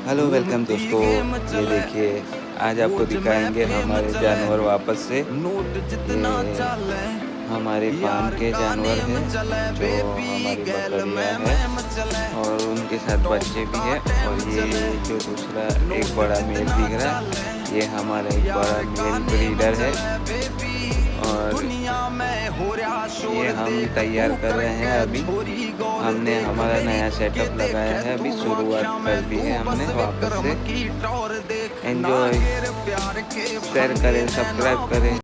Hello welcome दोस्तों, ये देखिए आज आपको दिखाएंगे हमारे जानवर वापस से। ये हमारे फार्म के जानवर हैं जो हमारी बकरियां हैं और उनके साथ बच्चे भी हैं। और ये जो दूसरा एक बड़ा मेल दिख रहा है, ये हमारा एक बड़ा मेल ब्रीडर है। और ये हम तैयार कर रहे हैं। अभी हमने हमारा नया सेटअप लगाया है, अभी शुरुआत कर दी है हमने वापस से। एंजॉय, शेयर करें, सब्सक्राइब करें।